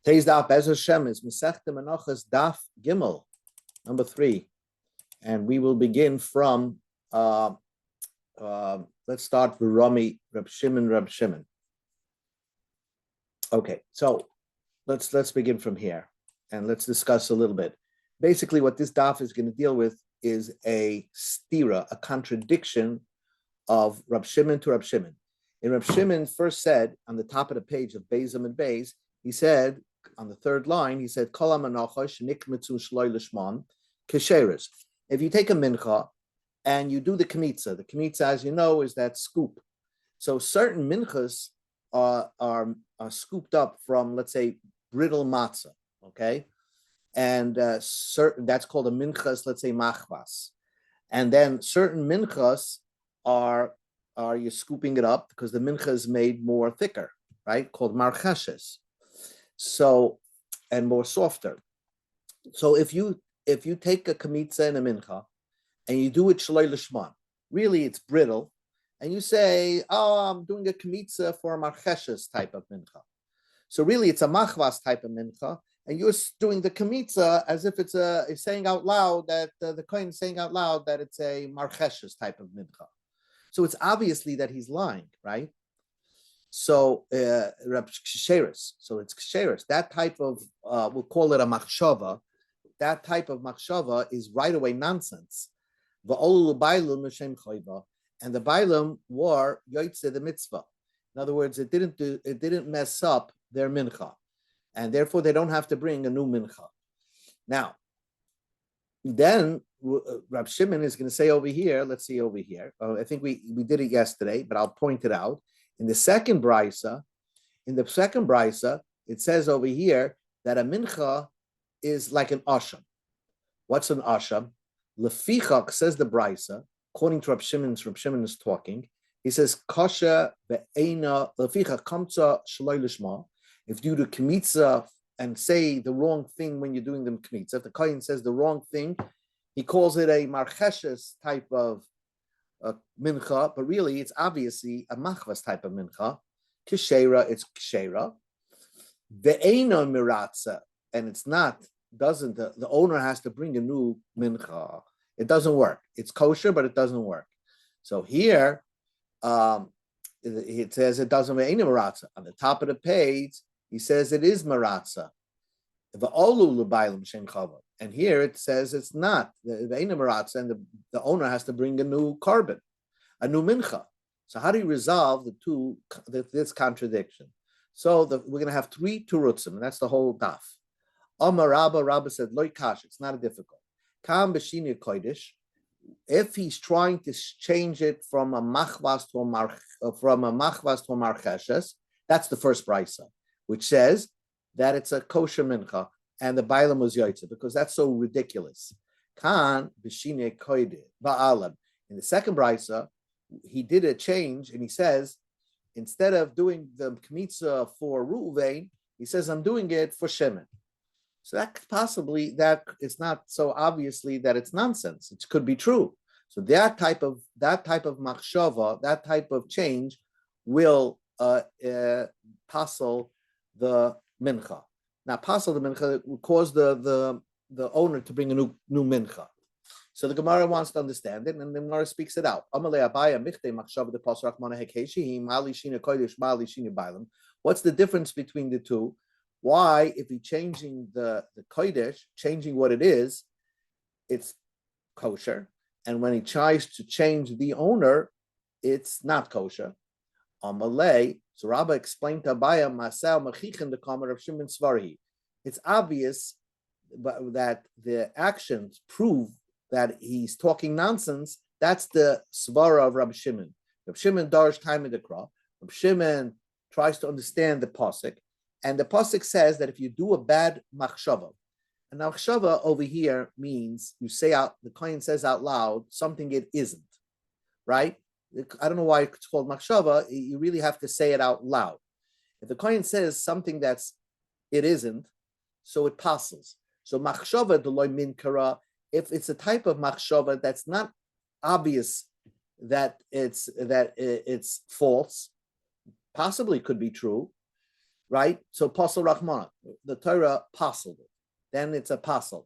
Today's Daf Be'ez Hashem is Masechta Menachos Daf Gimel, number 3, and we will begin from. Let's start with Rami Rab Shimon. Okay, so let's begin from here, and let's discuss a little bit. Basically, what this Daf is going to deal with is a stira, a contradiction of Rab Shimon to Rab Shimon. And Rab Shimon first said on the top of the page of Beizam and Beiz, he said on the third line, he said, Kol ha-menachos nikmetzu shloi lishman kesheres. If you take a mincha and you do the kmitza, as you know, is that scoop. So certain minchas are scooped up from, let's say, brittle matzah, okay? And certain that's called a minchas, let's say, machvas. And then certain minchas are you're scooping it up because the mincha is made more thicker, right? Called marcheshes. So, and more softer. So if you take a kamitza and a mincha and you do it shloi lishman, really it's brittle, and you say, oh, I'm doing a kamitza for a marcheshes type of mincha. So really it's a machvas type of mincha, and you're doing the kamitza as if it's saying out loud that the kohen is saying out loud that it's a marcheshes type of mincha. So it's obviously that he's lying, right? So ksheres. So it's ksheres. That type of we'll call it a machshava. That type of machshava is right away nonsense. And the bailam were yoytze the mitzvah. In other words, it didn't mess up their mincha, and therefore they don't have to bring a new mincha. Now, then Rab Shimon is going to say over here. Let's see over here. I think we did it yesterday, but I'll point it out. In the second brisa, it says over here that a mincha is like an asham. What's an asham? Lefichak, says the brisa, according to Rab Shimon is talking. He says, kasha ve'ena lefichak kamtza shloi lishma. If you do kmitza and say the wrong thing when you're doing the kmitza, if the kohen says the wrong thing, he calls it a marcheshes type of mincha, but really it's obviously a machvas type of mincha. Kishera, it's kishera. Ve'ena miratza, and it's not, doesn't, the owner has to bring a new mincha. It doesn't work. It's kosher, but it doesn't work. So here, it says it doesn't ve'ena miratza. On the top of the page, he says it is miratza. And here it says it's not the maratza, and the owner has to bring a new carbon, a new mincha. So how do you resolve this contradiction? So we're going to have 3 turutzim, and that's the whole daf. Amar Rabba said loy kash. It's not difficult. Kam b'shini kodesh. If he's trying to change it from a machvas to a marcheshes, that's the first brisa, which says that it's a kosher mincha, and the bailam was yoytze, because that's so ridiculous. Kan b'shine koide ba'alam. In the second brisa, he did a change, and he says, instead of doing the kmitza for Reuven, he says, I'm doing it for Shimon. So that possibly, that it's not so obviously that it's nonsense. It could be true. So that type of machshava, that type of change will passel the mincha. Now, passel the mincha will cause the owner to bring a new mincha. So the Gemara wants to understand it, and the Gemara speaks it out. What's the difference between the two? Why, if he's changing the kodesh, changing what it is, it's kosher, and when he tries to change the owner, it's not kosher. Amalei. So Rabbi explained to Abaya, Masao Machichin the Kamar of Shimon Svarhi. It's obvious that the actions prove that he's talking nonsense. That's the svara of Rabbi Shimon. Rabbi Shimon darsh time in the krah. Rabbi Shimon tries to understand the pasuk, and the pasuk says that if you do a bad machshava, and machshava over here means you say out, the kohen says out loud something it isn't, right? I don't know why it's called machshava. You really have to say it out loud. If the kohen says something it isn't, so it passes. So machshava deloy min kara. If it's a type of machshava that's not obvious that it's false, possibly could be true, right? So pasal Rahman, the Torah pasaled it. Then it's a pasal.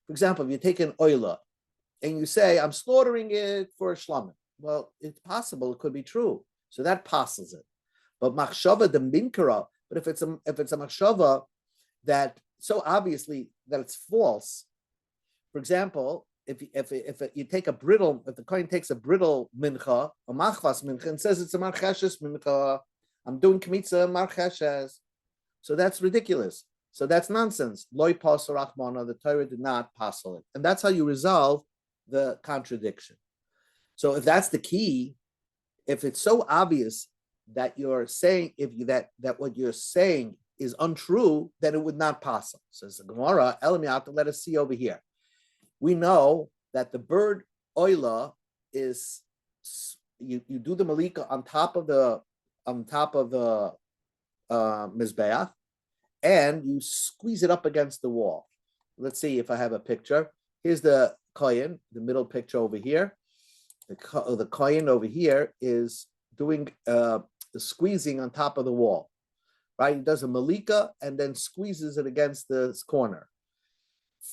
For example, if you take an oila and you say, I'm slaughtering it for a shlamim. Well, it's possible, it could be true. So that passes it. But machshava the minkara, but if it's a machshava that so obviously that it's false, for example, if you take a brittle, if the kohen takes a brittle mincha, a machvas mincha, and says it's a marcheshes mincha, I'm doing kmitza marcheshes, so that's ridiculous. So that's nonsense. Loi pasal rachmana, the Torah did not pasal it, and that's how you resolve the contradiction. So if that's the key, if it's so obvious that you're saying that what you're saying is untrue, then it would not pasal. Says the Gemara, Elamiyat, let us see over here. We know that the bird oila is you do the malika on top of the mizbeach, and you squeeze it up against the wall. Let's see if I have a picture. Here's the kohen, the middle picture over here. The kohen over here is doing the squeezing on top of the wall, right? He does a malika and then squeezes it against the corner.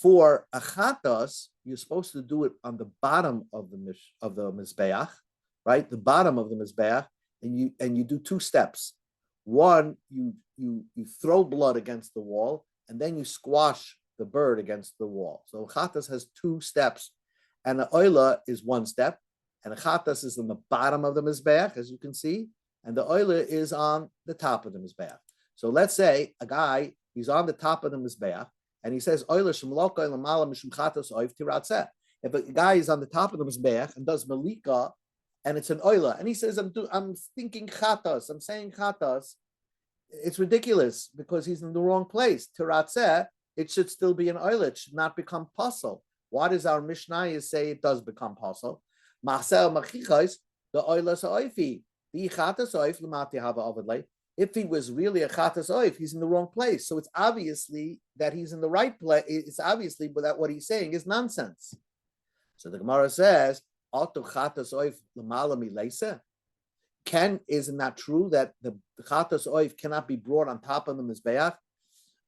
For achatas, you're supposed to do it on the bottom of the mizbeach, right? The bottom of the mizbeach, and you do two steps. One, you throw blood against the wall, and then you squash the bird against the wall. So achatas has two steps, and the oila is one step, and achatas is on the bottom of the mizbeach, as you can see, and the oila is on the top of the mizbeach. So let's say a guy, he's on the top of the mizbeach, and he says, if a guy is on the top of the mizbeach and does malika, and it's an oila, and he says, I'm thinking chatas, I'm saying chatas, it's ridiculous because he's in the wrong place. Tiratzeh, it should still be an oila, it should not become pasul. Why does our Mishnah say it does become pasul? Machsel machichos, the oila sa'oifi, the chatas oif l'mati hava avadlei. If he was really a chatas oif, he's in the wrong place. So it's obviously that he's in the right place. It's obviously that what he's saying is nonsense. So the Gemara says, "Auto chatas oif l'mala mileisa." Isn't that true that the chatas oif cannot be brought on top of the mizbeach?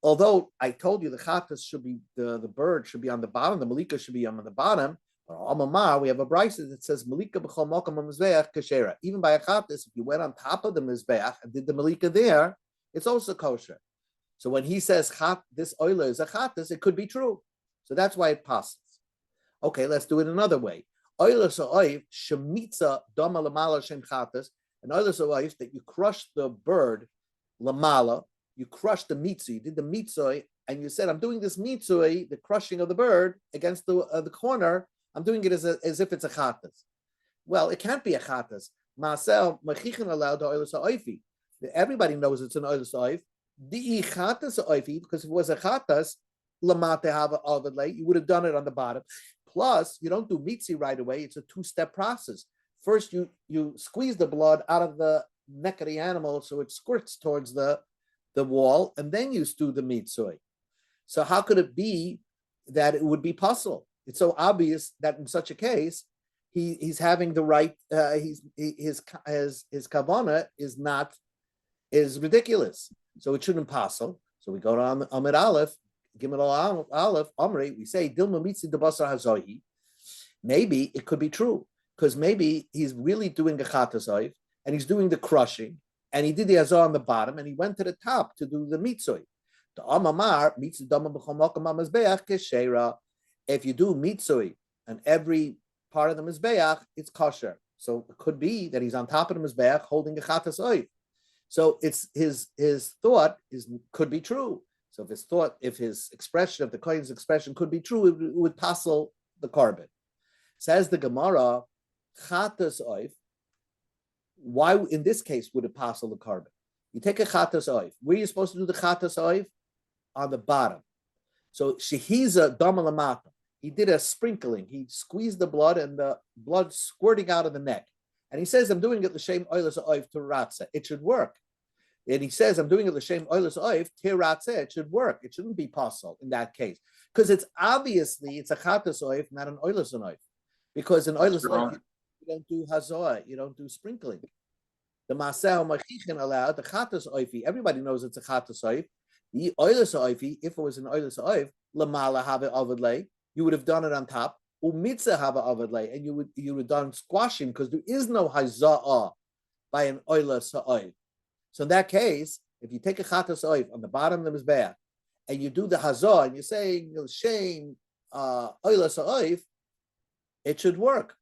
Although I told you the chatas should be the bird should be on the bottom, the malika should be on the bottom. Amamar, we have a brisa that says malika b'chol makom mizbeach kashera. Even by a chatas, if you went on top of the mizbeach and did the malika there, it's also kosher. So when he says this oila is a chatas, it could be true. So that's why it passes. Okay, let's do it another way. Oila sa'oif shemitza dama lamala shem chatas. And oila sa'oif that you crush the bird lamala, you crush the mitzvah. You did the mitzvah, and you said, I'm doing this mitzvah, the crushing of the bird against the corner. I'm doing it as if it's a chatas. Well, it can't be a chatas. Ma'asel machichin allowed to oila sa'oifi. Everybody knows it's an oila sa'oif. The chatas sa'oifi, because if it was a chatas, lamate hava avadle, you would have done it on the bottom. Plus, you don't do mitzi right away. It's a two-step process. First, you squeeze the blood out of the neck of the animal so it squirts towards the wall, and then you do the mitzvah. So how could it be that it would be possible? It's so obvious that in such a case, he's having the right. His kavana is ridiculous. So it shouldn't possible. So we go to Amid Aleph, Gimel Aleph, Amri. We say Dilma mitzi debasar hazohi. Maybe it could be true because maybe he's really doing a chatasayv and he's doing the crushing and he did the azar on the bottom and he went to the top to do the mitzvah. The Amamar mitzvah dama b'chol makom hamazbeach keshera. If you do mitzvah and every part of the mizbeach, it's kosher. So it could be that he's on top of the mizbeach holding a chatas oif. So it's his thought could be true. So if his expression of the kohen's expression could be true, it would tassel the carbon. Says the Gemara, chatas oif. Why in this case would it tassel the carbon? You take a chatas oif. Where are you supposed to do the chatas oif? On the bottom. So shehiza dama lamata. He did a sprinkling. He squeezed the blood and the blood squirting out of the neck. And he says, I'm doing it l'shem oilas oif to ratza. It should work. And he says, I'm doing it l'shem oilas oif to ratza. It should work. It shouldn't be possible in that case. Because it's a chatas oif, not an oilas oif. Because in oilas oif, you don't do hazoah. You don't do sprinkling. The Maseh Machichin allowed the Chatas Oifi. Everybody knows it's a Chatas Oif. The Oilus Oifi, if it was an Oilus Oif, Lamala have it Avadlay, you would have done it on top. Umitza have it Avadlay, and you would have done squashing because there is no Haza'ah by an Oilus Oif. So in that case, if you take a Chatas Oif on the bottom of the Mizbeach and you do the Hazah and you're saying shame Oilus Oif, it should work.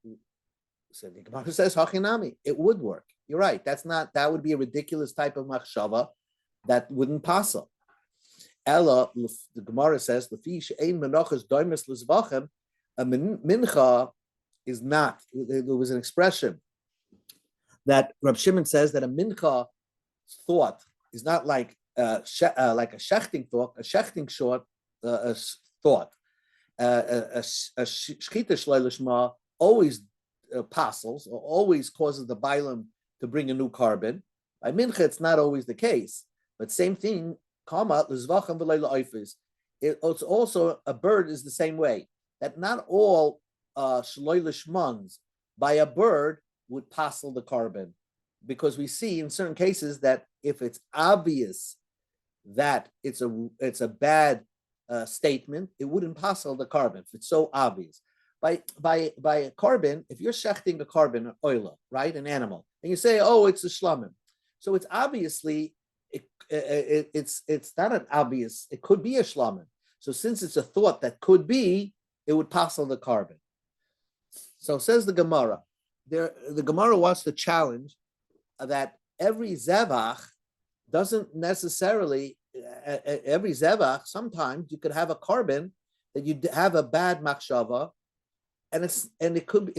So the Gemara says Hachinami, it would work. You're right. That would be a ridiculous type of machshava that wouldn't pass. Ella, the Gemara says, Lefish ein menachos doimes l'zvachem, a mincha is not. There was an expression that Rab Shimon says that a mincha thought is not like a shechting thought, a shechting short thought. A shchita shleil lishma always apostles or always causes the bailam to bring a new carbon. By mincha, it's not always the case, but same thing. It's also a bird is the same way that not all shloil lishmans by a bird would passel the carbon, because we see in certain cases that if it's obvious that it's a bad statement, it wouldn't passel the carbon if it's so obvious. By a carbon, if you're shechting a carbon, an oila, right, an animal, and you say, oh, it's a shlamim, so it's obviously it's not an obvious. It could be a shlamim. So since it's a thought that could be, it would pass on the carbon. So says the Gemara. The Gemara wants to challenge that every zevach doesn't necessarily. Every zevach, sometimes you could have a carbon that you have a bad machshava, and it's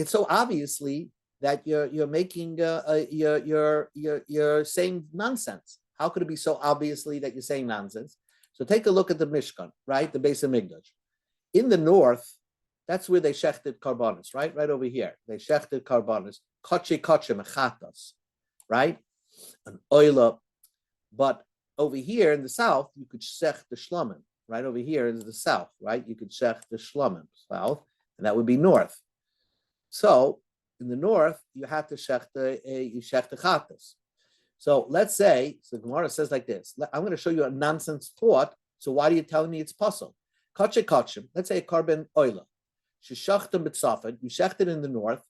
so obviously that you're making you're saying nonsense. How could it be so obviously that you're saying nonsense? So take a look at the Mishkan, right? The Beis Hamikdash. In the north, that's where they shechted karbanos, right? Right over here. They shechted karbanos, koche mechatas, right? An oila. But over here in the south, you could shech the shlamim. Right over here is the south, right? You could shech the shlamim, south, and that would be north. So in the north, you have to shech the chatas. So let's say, so Gemara says like this. I'm going to show you a nonsense thought. So why are you telling me it's puzzle? Kachim. Let's say a carbon oila. Sheshachtem b'tzafed. You shechted in the north.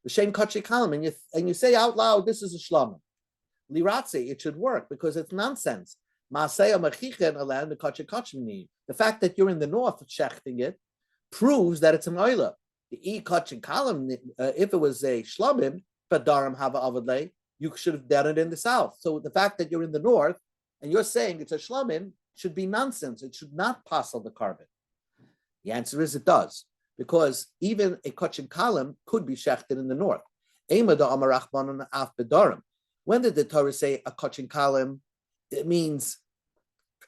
The same kache kalam, and you say out loud, this is a shlamim. Liratze, it should work because it's nonsense. The fact that you're in the north shechting it proves that it's an oila. The e kache kalam, if it was a shlamim, badarim hava avadlei, you should have done it in the south. So the fact that you're in the north and you're saying it's a shlamim should be nonsense. It should not pass on the carbon. The answer is it does, because even a kachin kalam could be shechted in the north. When did the Torah say a kachin kalam? It means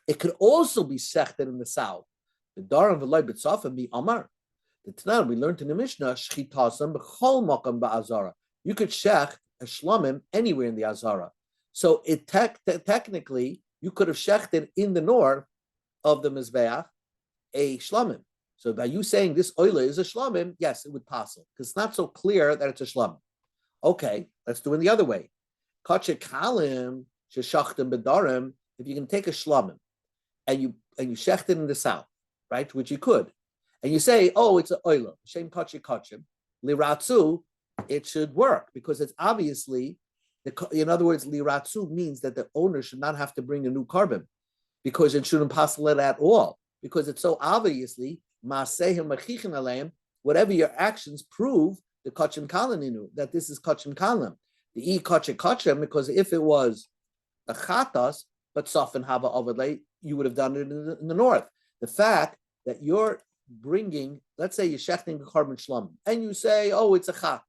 it could also be shechted in the south. The daram v'loy b'tzafim be amar. The Tanakh we learned in the Mishnah shchitasam b'chol makam ba'azara. You could shech a shlamim anywhere in the Azara. So it technically, you could have shechted in the north of the Mizbeach a shlamim. So by you saying this oila is a shlamim, yes, it would pass it, because it's not so clear that it's a shlamim. Okay, let's do it the other way. Kachek kalim sheshachtim bedarim. If you can take a shlamim and you shecht it in the south, right, which you could, and you say, oh, it's an oila, shem kachek kachim liratzu, it should work because it's obviously, in other words, liratzu means that the owner should not have to bring a new carbon because it shouldn't passel it at all, because it's so obviously masehim machichin aleim, whatever your actions prove the kachim kalaninu, that this is kachim kalam. The e kachim, because if it was a chatas, but soften hava avadlei, you would have done it in the north. The fact that you're bringing, let's say you're shechting a carbon shlamim, and you say, oh, it's a chatas.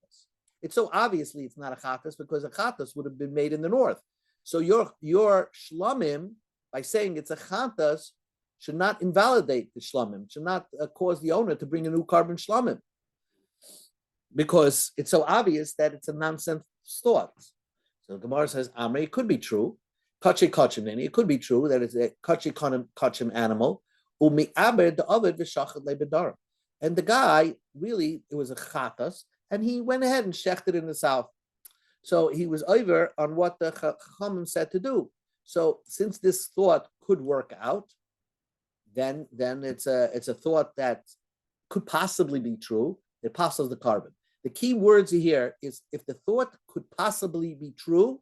It's so obviously it's not a chatas because a chatas would have been made in the north. So your shlamim, by saying it's a chatas, should not invalidate the shlamim, should not cause the owner to bring a new carbon shlamim, because it's so obvious that it's a nonsense thought. So the Gemara says, Amri, it could be true. Kachi kachim, it could be true that it's a kachi kachim animal. Umi aber the ovid v'shachet lebedarim. And the guy, really, it was a chatas, and he went ahead and shechted in the south. So he was over on what the Chachamim said to do. So since this thought could work out, then it's a thought that could possibly be true. It passes the carbon. The key words here is if the thought could possibly be true,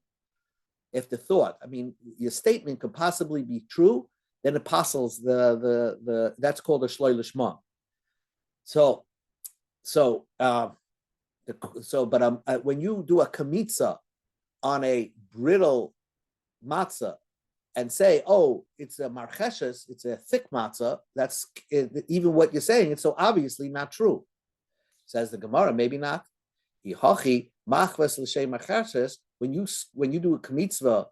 if the thought, I mean, your statement could possibly be true, then it passes the that's called a shloi lishma. But when you do a kamitza on a brittle matzah and say, oh, it's a marcheshes, it's a thick matzah, that's even what you're saying, it's so obviously not true. Says the Gemara, maybe not. When you do a kamitzvah,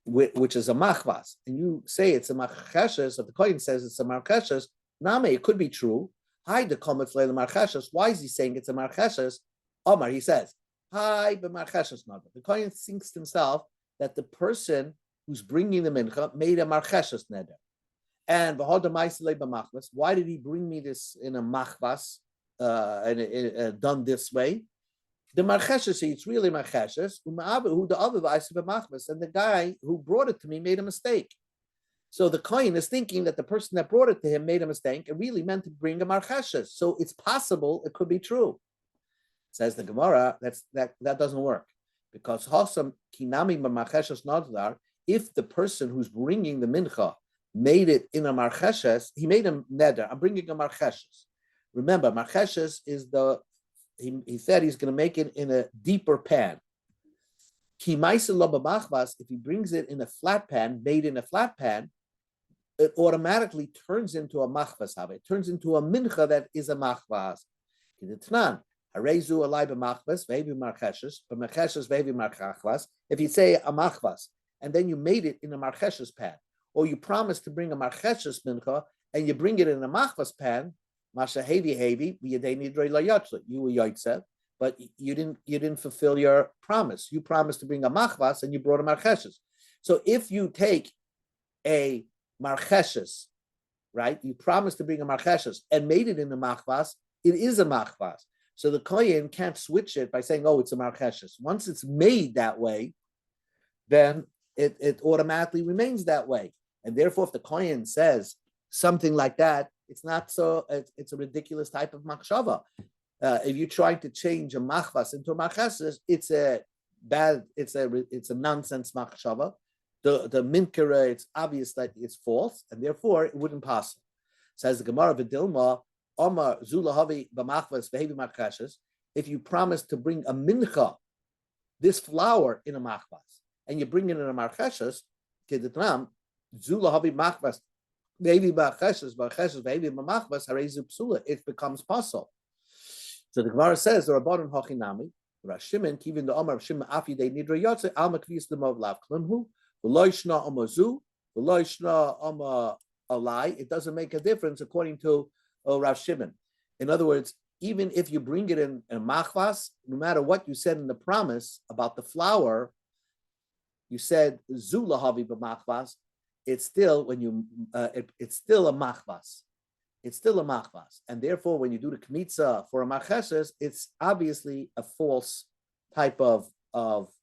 which is a machvas, and you say it's a marcheshes, if the Kohen says it's a marcheshes, name, it could be true. Hi, the komet fleil marcheshes. Why is he saying it's a marcheshes? Omar, he says, hi, but marcheshes not. The Kohen thinks to himself that the person who's bringing the mincha made a marcheshes neder. And why did he bring me this in a machvas, done this way? The marcheshes, it's really marcheshes. And the guy who brought it to me made a mistake. So the kohen is thinking that the person that brought it to him made a mistake and really meant to bring a marcheshes. So it's possible it could be true. Says the Gemara, that doesn't work, because Hosam kinami marcheshes nadar. If the person who's bringing the mincha made it in a marcheshes, he made a neder. I'm bringing a marcheshes. Remember, marcheshes is he said he's going to make it in a deeper pan. If he brings it in a flat pan, made in a flat pan, it automatically turns into a machvas. It turns into a mincha that is a machvas. If you say a machvas and then you made it in a marcheshes pan, or you promised to bring a marcheshes mincha and you bring it in a machvas pan, Masha hevi, you were yoitzev, but you didn't fulfill your promise. You promised to bring a machvas and you brought a marcheshes. So if you take a marcheshes, right? You promised to bring a marcheshes and made it in a machvas, it is a machvas. So the kohen can't switch it by saying, oh, it's a marcheshes. Once it's made that way, then it automatically remains that way. And therefore, if the kohen says something like that, it's not so. It's a ridiculous type of machshava. If you're trying to change a machvas into a marcheshes, it's a nonsense machshava. The minkara, it's obvious that it's false, and therefore it wouldn't pass. Says the Gemara v'dilma Omar zulahavi b'machvas v'hevi marcheshes. If you promise to bring a mincha, this flour in a machvas, and you bring it in a marcheshes, kedetram zulahavi machvas. It becomes possible. So the Gemara says the Rabbanon hachinami Rashimin kivin the Omar Shimon Afi de Nidra Yotze Alma Kvis the Mov Lav Klimhu V'loishna Omazu V'loishna Oma Alai. It doesn't make a difference according to Rav Shimon. In other words, even if you bring it in a machvas, no matter what you said in the promise about the flour, you said Zula Havi b'machvas. It's still it's still a machvas. It's still a machvas, and therefore, when you do the kmitza for a marcheshes, it's obviously a false type of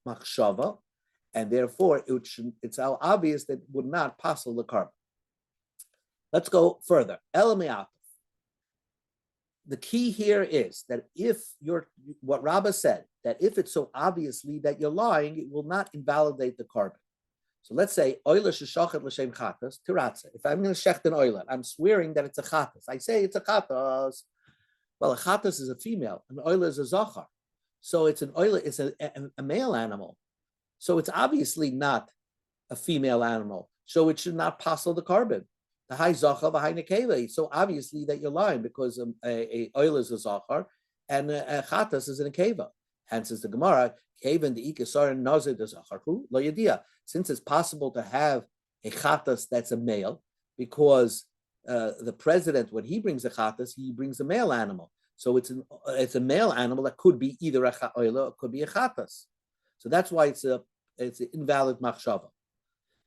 machshava, and therefore it's how obvious that it would not passel the carbon. Let's go further. Elameat. The key here is that if what Rabbah said, that if it's so obviously that you're lying, it will not invalidate the carbon. So let's say oila sheshachet l'shem chatas tiratza. If I'm going to shecht an oila, I'm swearing that it's a chatas. I say it's a chatas. Well, a chatas is a female, an oila is a zachar. So it's an oila, it's a male animal. So it's obviously not a female animal. So it should not passel the carbon. The high zachar, the high nekeva. So obviously that you're lying because a oila is a zachar and a chatas is a nekeva. Hence, is the Gemara, Kaven the Ikasar Nazir the Zacharhu, Lo Yadia. Since it's possible to have a chatas that's a male, because the president, when he brings a chatas, he brings a male animal. So it's a male animal that could be either a cha'oila or could be a chatas. So that's why it's an invalid machshava.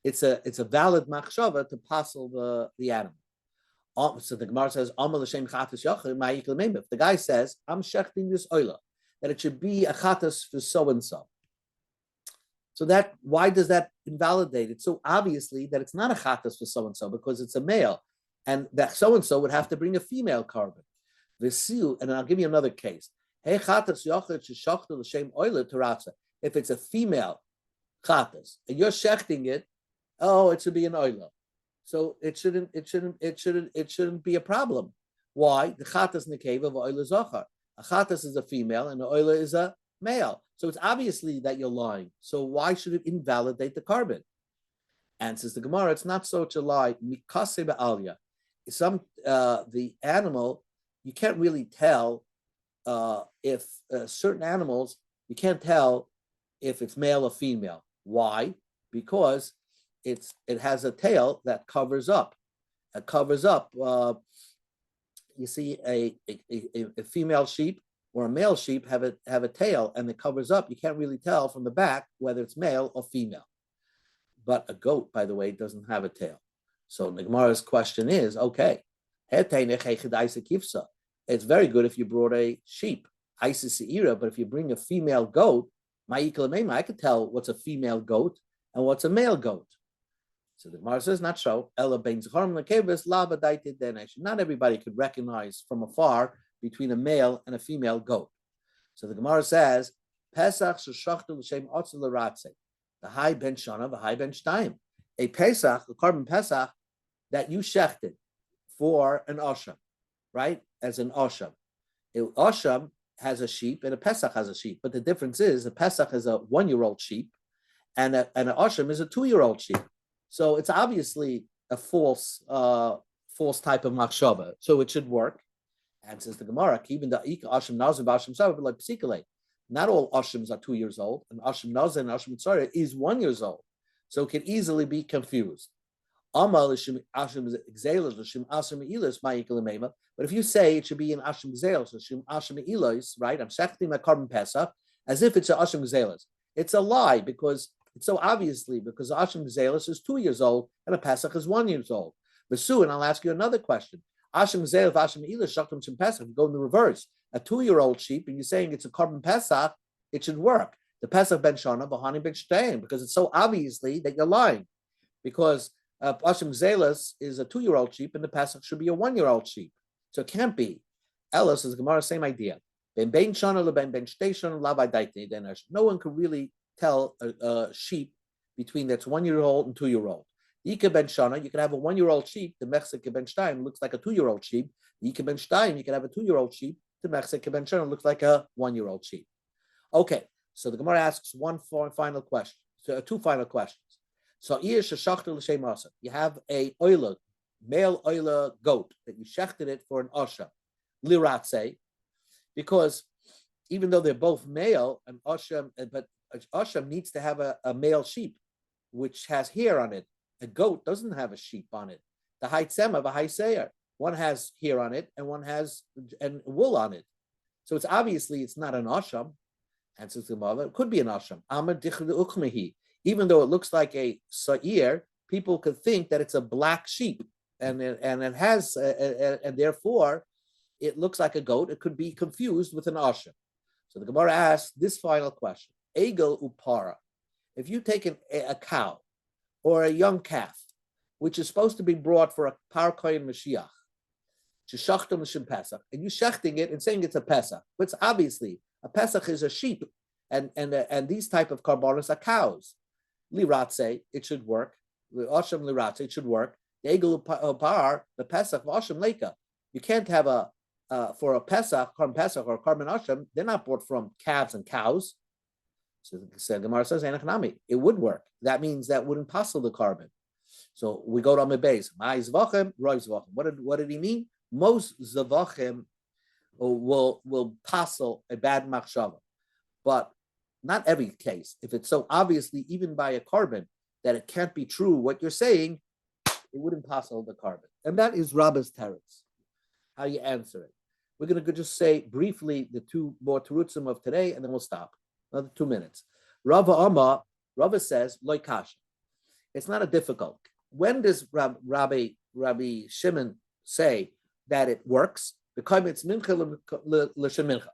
It's a valid machshava to passel the animal. So the Gemara says, Amal Hashem chatas yachid ma'ikal meimah. If the guy says, I'm shechting this oila, that it should be a chatas for so and so. So that why does that invalidate it? So obviously that it's not a chatas for so and so because it's a male, and that so and so would have to bring a female carbon. And I'll give you another case. Hey chatas l'shem oila teratza. If it's a female chatas and you're shechting it, oh, it should be an oila. So it shouldn't be a problem. Why? The chatas nekeva of oila zochar. A chatas is a female and the oila is a male. So it's obviously that you're lying. So why should it invalidate the carbon? Answers the Gemara, it's not so to lie. Mikase ba'alya. The animal, you can't really tell if certain animals, you can't tell if it's male or female. Why? Because it has a tail that covers up. It covers up. You see a female sheep or a male sheep have a tail and it covers up. You can't really tell from the back whether it's male or female. But a goat, by the way, doesn't have a tail. So the Gemara's question is, okay, it's very good if you brought a sheep, but if you bring a female goat, I could tell what's a female goat and what's a male goat. So the Gemara says, not so. Not everybody could recognize from afar between a male and a female goat. So the Gemara says, Pesach the high ben shana, the high ben shtayim. A Pesach, a carbon Pesach, that you shechted for an Asham, right? As an Asham. An Asham has a sheep and a Pesach has a sheep. But the difference is a Pesach is a 1-year-old sheep and an Asham is a 2-year-old sheep. So it's obviously a false type of machshava. So it should work. And says the Gemara, even the Asham Nazir Basham Sabah, like Psikale. Not all Ashams are 2 years old, and Asham Nazir and Asham Mitzareh is 1 year old. So it can easily be confused. But if you say it should be an Asham Gzelos, right? I'm shechting my carbon Pesach as if it's an Asham Gzelos. It's a lie because it's so obviously because Asham Gzelos is 2 years old and a Pesach is 1 year old. Basu, and I'll ask you another question. Asham Gzelos, Asham Elish, Shachtim Shem Pesach, go in the reverse. A 2-year-old sheep, and you're saying it's a carbon Pesach, it should work. The Pesach ben Shana, Bahani ben Shtein, because it's so obviously that you're lying. Because Asham Zelas is a 2-year-old sheep, and the Pesach should be a 1-year-old sheep. So it can't be. Ellis is Gemara, same idea. Ben ben Shana, ben ben Shtei Shana, labai daitni. Then no one could really tell a sheep between that's 1-year-old and 2-year-old. Yika ben Shana, you can have a 1-year-old sheep. The Mechzik ben Shtein looks like a 2-year-old sheep. Yika ben Shtein, you can have a 2-year-old sheep. The Mechzik ben Shana looks like a 1-year-old sheep. Okay, so the Gemara asks final question. So 2 final questions. So you have a oila, male oila goat that you shechted it for an osha, liratze, because even though they're both male, an osha, but osha needs to have a male sheep, which has hair on it. A goat doesn't have a sheep on it. The haitzema, the haiseir, one has hair on it and one has wool on it. So it's obviously it's not an asham. Answers the mother, it could be an asham. Even though it looks like a sa'ir, people could think that it's a black sheep, and it has, and therefore it looks like a goat. It could be confused with an asham. So the Gemara asks this final question: Egel upara. If you take a cow or a young calf, which is supposed to be brought for a par kohen Mashiach, and you shechting it and saying it's a Pesach, but it's obviously a Pesach is a sheep, and these type of karbonos are cows. Liratze, it should work. Asham liratze, it should work. The egel par, the Pesach Asham leka. You can't have for a Pesach, carbon Pesach or carbon Asham. They're not bought from calves and cows. So the Gemara says it would work. That means that wouldn't passel the carbon. So we go to Amid Beis. What did he mean? Most zavachim will passel a bad machshava, but not every case. If it's so obviously, even by a carbon, that it can't be true what you're saying, it wouldn't passel the carbon. And that is Rabba's teretz. How you answer it. We're going to just say briefly the 2 more terutzim of today, and then we'll stop. Another 2 minutes. Rava says, loy kasha. It's not a difficult. When does Rabbi Shimon say that it works? The kamitz mincha l'shemincha.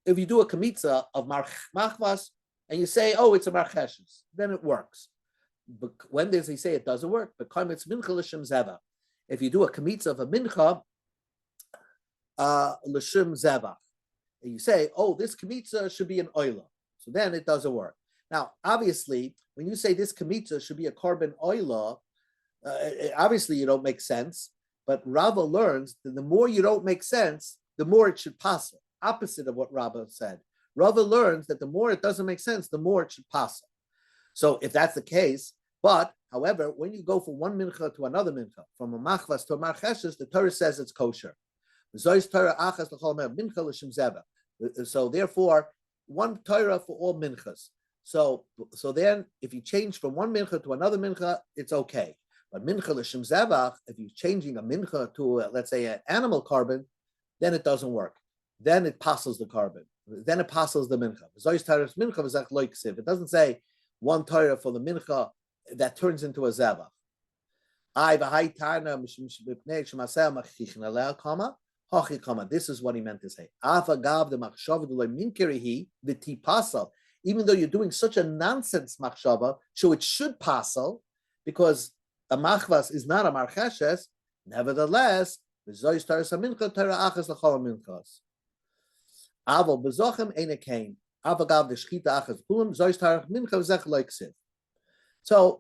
If you do a kamitza of machvas and you say, oh, it's a marcheshes, then it works. But when does he say it doesn't work? If you do a kamitza of a mincha, l'shim zevach, and you say, oh, this kamitza should be an oila, so then it doesn't work. Now, obviously, when you say this kamitza should be a carbon oila, obviously you don't make sense. But Rava learns that the more you don't make sense, the more it should pass. Opposite of what Rava said. Rava learns that the more it doesn't make sense, the more it should pass. So if that's the case, but however, when you go from one mincha to another mincha, from a machvas to a marcheshes, the Torah says it's kosher. So therefore, one Torah for all minchas. So then, if you change from one mincha to another mincha, it's okay. But mincha l'shem zevach, if you're changing a mincha to, let's say, an animal carbon, then it doesn't work. Then it passes the carbon. Then it passes the mincha. It doesn't say one Torah for the mincha that turns into a zevach. This is what he meant to say. Even though you're doing such a nonsense machshava, so it should passel, because a machvas is not a marcheshes. Nevertheless, so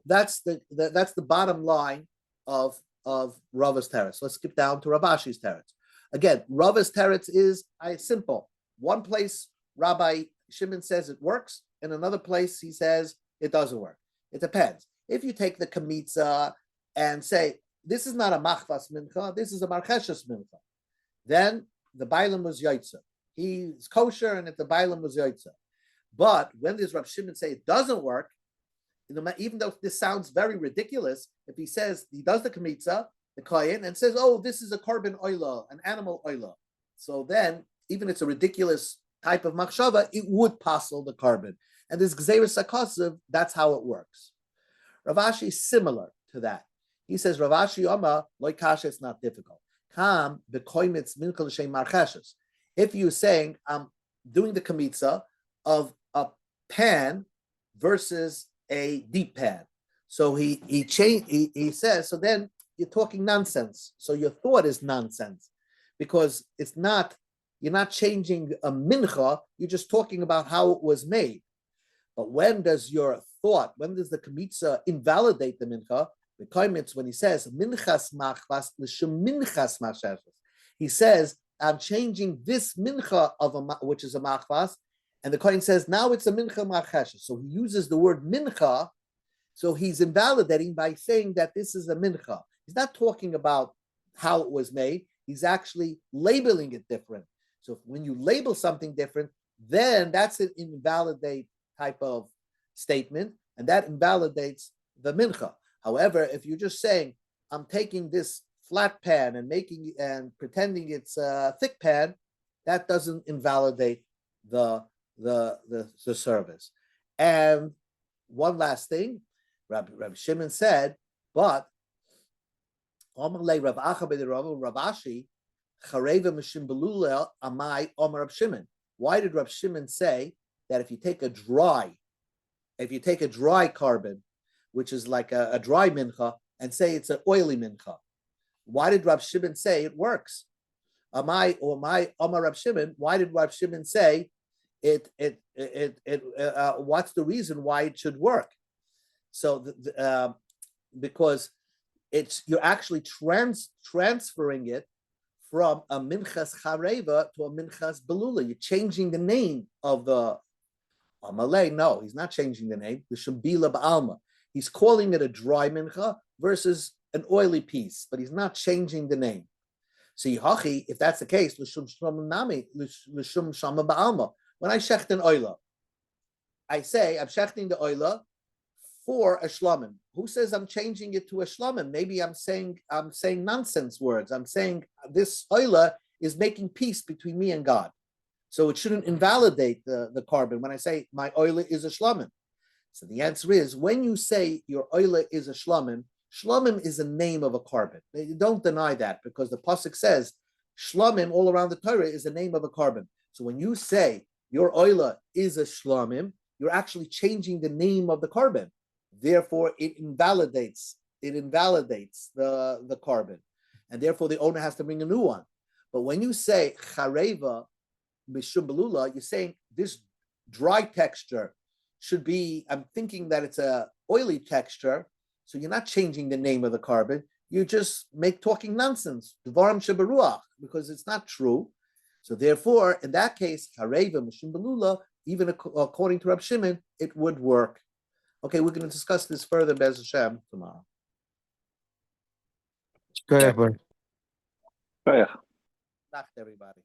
that's the bottom line of Rava's teretz. Let's skip down to Rabashi's teretz. Again, Rava's teretz is simple. One place Rabbi Shimon says it works, and another place he says it doesn't work. It depends. If you take the kamitza and say this is not a machvas mincha, this is a marcheshes mincha, then the bailam was yaitza. He's kosher, and if the bailam was yaitza. But when does Rav Shimon say it doesn't work? Even though this sounds very ridiculous, if he says he does the kamitza, the kohen, and says, "Oh, this is a carbon oila, an animal oila," so then even it's a ridiculous type of machshava, it would passel the carbon. And this gzeirus akasav, that's how it works. Rav Ashi is similar to that. He says, Rav Ashi Oma loy kasha, it's not difficult. Kam bekoimitz minchal shem marcheshes. If you're saying I'm doing the kamitza of a pan versus a deep pan, so he says, so then you're talking nonsense. So your thought is nonsense, because it's not, you're not changing a mincha, you're just talking about how it was made. But when does your thought, when does the kamitza invalidate the mincha? The koimitz, when he says minchas machvas l'shem minchas machvas, he says I'm changing this mincha of which is a machvas, and the kohen says now it's a mincha marcheshes. So he uses the word mincha, so he's invalidating by saying that this is a mincha. He's not talking about how it was made. He's actually labeling it different. So when you label something different, then that's an invalidate type of statement, and that invalidates the mincha. However, if you're just saying, I'm taking this flat pan and pretending it's a thick pan, that doesn't invalidate the service. And one last thing, Rabbi Shimon said, but Rav Ashi, why did Rav Shimon say that if you take a dry carbon, which is like a dry mincha, and say it's an oily mincha, why did Rav Shimon say it works? Amar Rav Shimon, why did Rav Shimon say it? What's the reason why it should work? So because you're actually transferring it from a minchas chareva to a minchas belula. You're changing the name of the Amalei. No, he's not changing the name. The Shabila Ba'alma. He's calling it a dry mincha versus an oily piece, but he's not changing the name. So if that's the case, l'shum shama ba'alma. When I shecht an oila, I say I'm shechting the oila for a shlamim. Who says I'm changing it to a shlamim? Maybe I'm saying nonsense words. I'm saying this oila is making peace between me and God. So it shouldn't invalidate the carbon when I say my oila is a shlamim. So the answer is, when you say your oila is a shlamim is a name of a carbon. Don't deny that, because the pasuk says shlamim all around the Torah is the name of a carbon. So when you say your oila is a shlamim, you're actually changing the name of the carbon. Therefore, it invalidates the carbon. And therefore, the owner has to bring a new one. But when you say chareva mishum belula, you're saying this dry texture should be, I'm thinking that it's a oily texture, so you're not changing the name of the carbon. You just talking nonsense, dvarim sheberuach, because it's not true. So therefore, in that case, hareva mishum belula, even according to Rab Shimon, it would work. Okay, we're going to discuss this further, Bez Hashem, tomorrow. Go ahead, bud. Oh, yeah. Nacht, everybody.